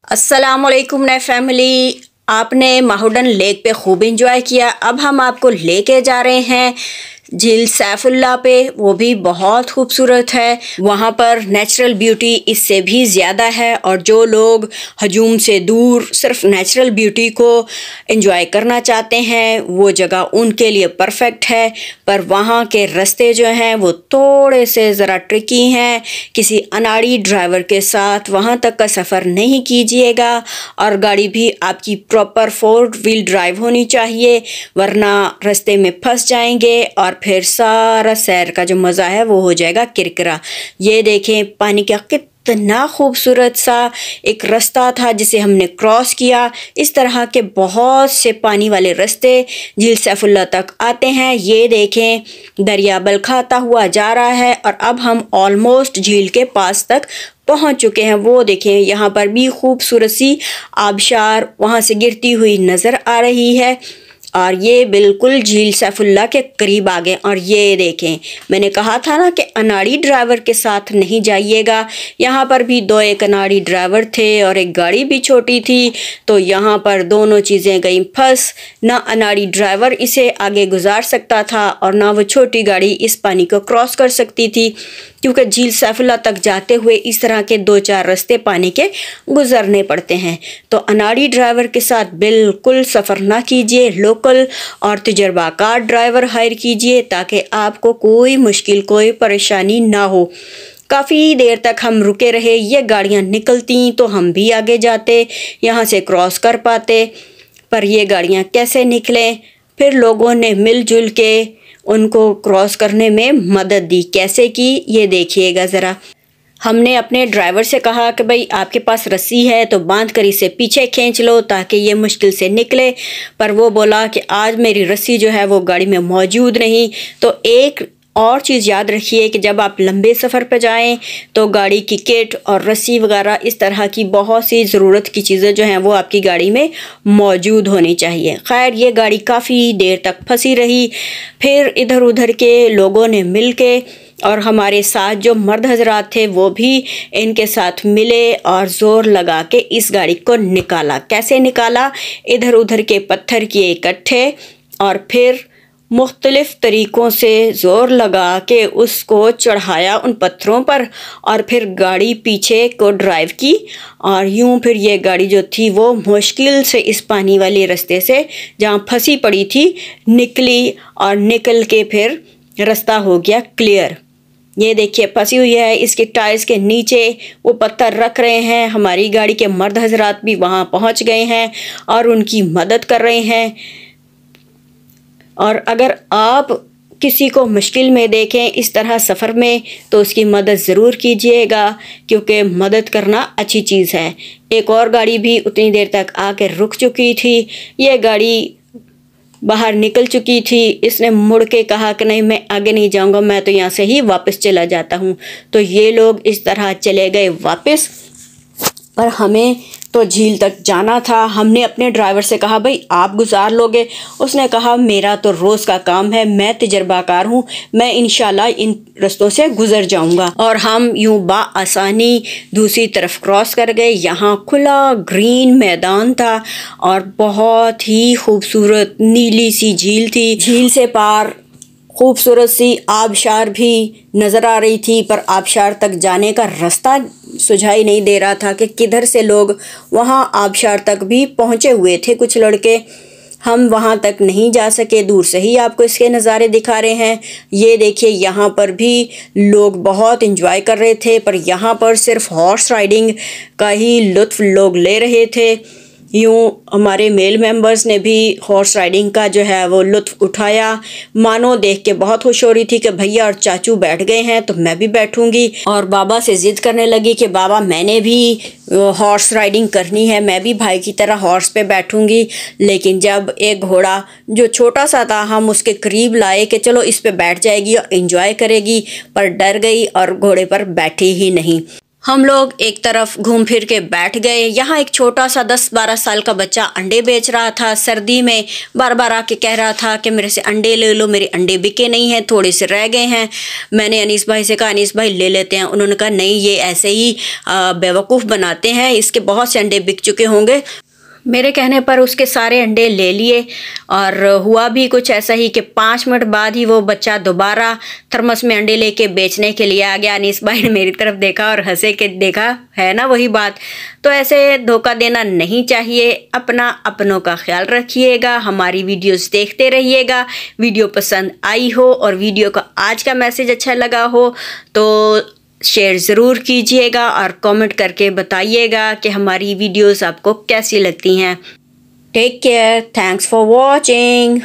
अस्सलामुअलैकुम नए फैमिली। आपने माहुडन लेक पे खूब इंजॉय किया। अब हम आपको लेके जा रहे हैं झील सैफुल्ला पे। वो भी बहुत खूबसूरत है। वहाँ पर नेचुरल ब्यूटी इससे भी ज़्यादा है और जो लोग हजूम से दूर सिर्फ नेचुरल ब्यूटी को एंजॉय करना चाहते हैं वो जगह उनके लिए परफेक्ट है। पर वहाँ के रास्ते जो हैं वो थोड़े से ज़रा ट्रिकी हैं। किसी अनाड़ी ड्राइवर के साथ वहाँ तक का सफ़र नहीं कीजिएगा और गाड़ी भी आपकी प्रॉपर 4 व्हील ड्राइव होनी चाहिए, वरना रास्ते में फंस जाएंगे और फिर सारा सैर का जो मज़ा है वो हो जाएगा किरकिरा। ये देखें पानी का कितना खूबसूरत सा एक रास्ता था जिसे हमने क्रॉस किया। इस तरह के बहुत से पानी वाले रास्ते झील सैफुल्ला तक आते हैं। ये देखें दरिया बलखाता हुआ जा रहा है और अब हम ऑलमोस्ट झील के पास तक पहुंच चुके हैं। वो देखें यहाँ पर भी खूबसूरत सी आबशार वहाँ से गिरती हुई नज़र आ रही है और ये बिल्कुल झील सैफुल्ला के करीब आ गए। और ये देखें मैंने कहा था ना कि अनाड़ी ड्राइवर के साथ नहीं जाइएगा। यहाँ पर भी 2 एक अनाड़ी ड्राइवर थे और एक गाड़ी भी छोटी थी, तो यहाँ पर दोनों चीज़ें गई फंस। ना अनाड़ी ड्राइवर इसे आगे गुजार सकता था और ना वो छोटी गाड़ी इस पानी को क्रॉस कर सकती थी, क्योंकि झील सैफुल्ला तक जाते हुए इस तरह के 2-4 रास्ते पानी के गुजरने पड़ते हैं। तो अनाड़ी ड्राइवर के साथ बिल्कुल सफ़र ना कीजिए। लोकल और तजुर्बाकार ड्राइवर हायर कीजिए ताकि आपको कोई मुश्किल कोई परेशानी ना हो। काफ़ी देर तक हम रुके रहे। ये गाड़ियाँ निकलती तो हम भी आगे जाते, यहाँ से क्रॉस कर पाते, पर ये गाड़ियाँ कैसे निकलें। फिर लोगों ने मिलजुल के उनको क्रॉस करने में मदद दी। कैसे की ये देखिएगा ज़रा। हमने अपने ड्राइवर से कहा कि भाई आपके पास रस्सी है तो बांध कर इसे पीछे खींच लो ताकि ये मुश्किल से निकले, पर वो बोला कि आज मेरी रस्सी जो है वो गाड़ी में मौजूद नहीं। तो एक और चीज़ याद रखिए कि जब आप लंबे सफ़र पर जाएं तो गाड़ी की किट और रस्सी वगैरह इस तरह की बहुत सी ज़रूरत की चीज़ें जो हैं वो आपकी गाड़ी में मौजूद होनी चाहिए। खैर ये गाड़ी काफ़ी देर तक फंसी रही। फिर इधर उधर के लोगों ने मिल के और हमारे साथ जो मर्द हजरात थे वो भी इनके साथ मिले और ज़ोर लगा के इस गाड़ी को निकाला। कैसे निकाला? इधर उधर के पत्थर किए इकट्ठे और फिर मुख्तलिफ़ तरीक़ों से ज़ोर लगा के उसको चढ़ाया उन पत्थरों पर और फिर गाड़ी पीछे को ड्राइव की और यूं फिर ये गाड़ी जो थी वो मुश्किल से इस पानी वाले रास्ते से जहाँ फंसी पड़ी थी निकली और निकल के फिर रास्ता हो गया क्लियर। ये देखिए फंसी हुई है, इसके टायर्स के नीचे वो पत्थर रख रहे हैं। हमारी गाड़ी के मर्द हजरात भी वहाँ पहुँच गए हैं और उनकी मदद कर रहे हैं। और अगर आप किसी को मुश्किल में देखें इस तरह सफ़र में तो उसकी मदद ज़रूर कीजिएगा, क्योंकि मदद करना अच्छी चीज़ है। एक और गाड़ी भी उतनी देर तक आके रुक चुकी थी। ये गाड़ी बाहर निकल चुकी थी। इसने मुड़ के कहा कि नहीं मैं आगे नहीं जाऊंगा, मैं तो यहाँ से ही वापस चला जाता हूँ। तो ये लोग इस तरह चले गए वापस। पर हमें तो झील तक जाना था। हमने अपने ड्राइवर से कहा भाई आप गुजार लोगे? उसने कहा मेरा तो रोज़ का काम है, मैं तजर्बाकार हूँ, मैं इंशाल्लाह इन रास्तों से गुज़र जाऊँगा। और हम यूँ बाआसानी दूसरी तरफ क्रॉस कर गए। यहाँ खुला ग्रीन मैदान था और बहुत ही खूबसूरत नीली सी झील थी। झील से पार खूबसूरत सी आबशार भी नज़र आ रही थी, पर आबशार तक जाने का रास्ता सुझाई नहीं दे रहा था कि किधर से लोग वहाँ आबशार तक भी पहुँचे हुए थे कुछ लड़के। हम वहाँ तक नहीं जा सके। दूर से ही आपको इसके नज़ारे दिखा रहे हैं। ये देखिए यहाँ पर भी लोग बहुत इंजॉय कर रहे थे, पर यहाँ पर सिर्फ हॉर्स राइडिंग का ही लुत्फ़ लोग ले रहे थे। यूँ हमारे मेल मेंबर्स ने भी हॉर्स राइडिंग का जो है वो लुत्फ़ उठाया। मानो देख के बहुत खुश हो रही थी कि भैया और चाचू बैठ गए हैं तो मैं भी बैठूंगी। और बाबा से ज़िद करने लगी कि बाबा मैंने भी हॉर्स राइडिंग करनी है, मैं भी भाई की तरह हॉर्स पे बैठूंगी। लेकिन जब एक घोड़ा जो छोटा सा था हम उसके करीब लाए कि चलो इस पे बैठ जाएगी और इंजॉय करेगी, पर डर गई और घोड़े पर बैठी ही नहीं। हम लोग एक तरफ घूम फिर के बैठ गए। यहाँ एक छोटा सा 10-12 साल का बच्चा अंडे बेच रहा था। सर्दी में बार बार आके कह रहा था कि मेरे से अंडे ले लो, मेरे अंडे बिके नहीं हैं, थोड़े से रह गए हैं। मैंने अनीस भाई से कहा अनीस भाई ले लेते हैं। उन्होंने कहा नहीं, ये ऐसे ही बेवकूफ़ बनाते हैं, इसके बहुत से अंडे बिक चुके होंगे। मेरे कहने पर उसके सारे अंडे ले लिए और हुआ भी कुछ ऐसा ही कि 5 मिनट बाद ही वो बच्चा दोबारा थर्मस में अंडे लेके बेचने के लिए आ गया। अनीस भाई ने मेरी तरफ देखा और हंसे के देखा, है ना वही बात। तो ऐसे धोखा देना नहीं चाहिए। अपना अपनों का ख्याल रखिएगा, हमारी वीडियोस देखते रहिएगा। वीडियो पसंद आई हो और वीडियो का आज का मैसेज अच्छा लगा हो तो शेयर ज़रूर कीजिएगा और कमेंट करके बताइएगा कि हमारी वीडियोस आपको कैसी लगती हैं। Take care, thanks for watching.